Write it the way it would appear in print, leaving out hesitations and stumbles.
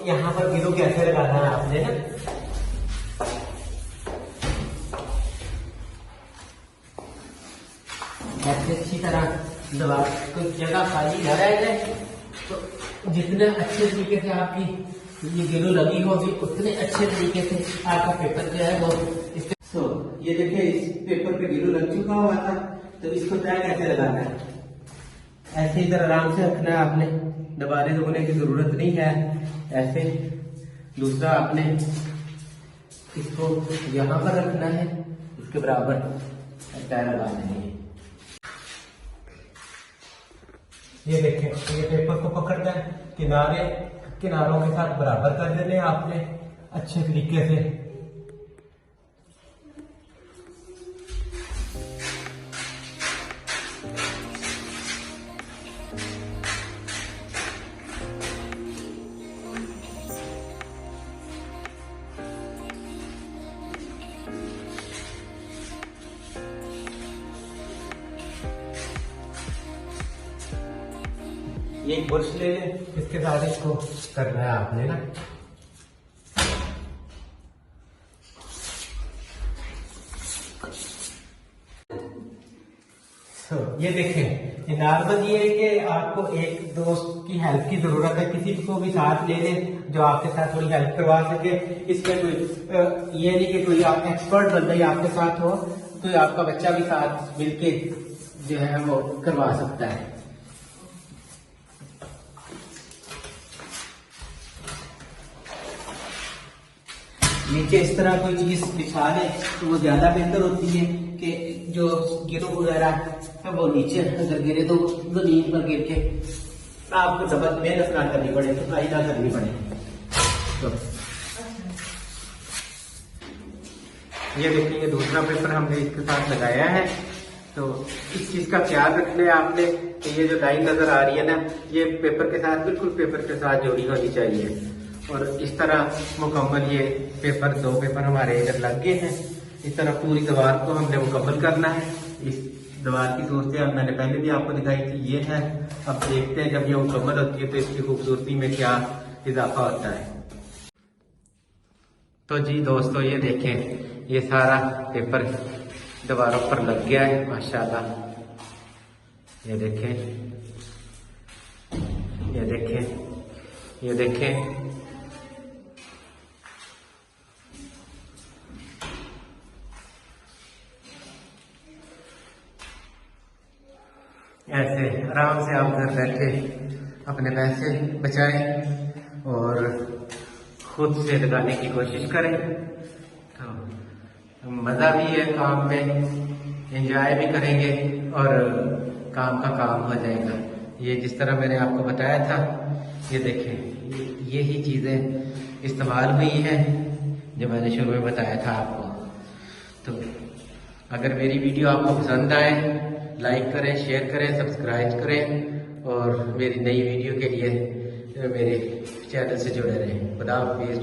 यहाँ पर गिरो कैसे लगाना है आपने ना, ऐसे अच्छी तरह दबा, कोई जगह खाली न रह जाए। तो जितने अच्छे तरीके से आपकी ये गिरो लगी होगी उतने अच्छे तरीके से आपका पेपर जो है वो ये देखिए इस पेपर पे गिरो लग चुका हुआ था। तो इसको तय कैसे लगाना है, ऐसे इधर आराम से रखना है आपने, दबाने दबाने की जरूरत नहीं है। ऐसे दूसरा आपने इसको यहाँ पर रखना है, इसके बराबर तय लगाना है। ये देखें, ये पेपर को पकड़ना है, किनारों के साथ बराबर कर देने आपने अच्छे तरीके से। ये एक ब्रश ले लें, इसके साथ इसको करना है आपने ना। ये देखें, ये नॉर्मल ये है कि आपको एक दोस्त की हेल्प की जरूरत है, किसी को भी साथ ले लें जो आपके साथ थोड़ी हेल्प करवा सके। इसमें कोई ये नहीं कि कोई आप एक्सपर्ट बंदा ही आपके साथ हो, कोई आपका बच्चा भी साथ मिलके जो है वो करवा सकता है। नीचे इस तरह कोई चीज बिछा ले तो वो ज्यादा बेहतर होती है कि जो गिरो वगैरह है वो नीचे अगर गिरे तो जमीन पर गिर के आपको डबल मेहनत ना करनी पड़े, सफाई ना करनी पड़े। तो ये देखिए, ये दूसरा पेपर हमने इसके साथ लगाया है। तो इस चीज का ख्याल रखना है आपने कि ये जो लाइन नजर आ रही है ना, ये पेपर के साथ बिल्कुल पेपर के साथ जोड़ी होनी चाहिए। और इस तरह मुकम्मल ये पेपर, दो पेपर हमारे इधर लग गए हैं। इस तरह पूरी दीवार को हमने मुकम्मल करना है। इस दीवार की सूरत मैंने पहले भी आपको दिखाई थी, ये है। अब देखते हैं जब ये मुकम्मल होती है तो इसकी खूबसूरती में क्या इजाफा होता है। तो जी दोस्तों, ये देखें, ये सारा पेपर दीवारों पर लग गया है माशाल्लाह। ये देखें, ये देखें, ये देखें। ऐसे आराम से आप घर बैठे अपने पैसे बचाएं और खुद से लगाने की कोशिश करें। तो मज़ा भी है काम में, एंजॉय भी करेंगे और काम का काम हो जाएगा। ये जिस तरह मैंने आपको बताया था, ये देखें, यही चीज़ें इस्तेमाल हुई हैं जो मैंने शुरू में बताया था आपको। तो अगर मेरी वीडियो आपको पसंद आए, लाइक करें, शेयर करें, सब्सक्राइब करें और मेरी नई वीडियो के लिए मेरे चैनल से जुड़े रहें। खुदा हाफिज़।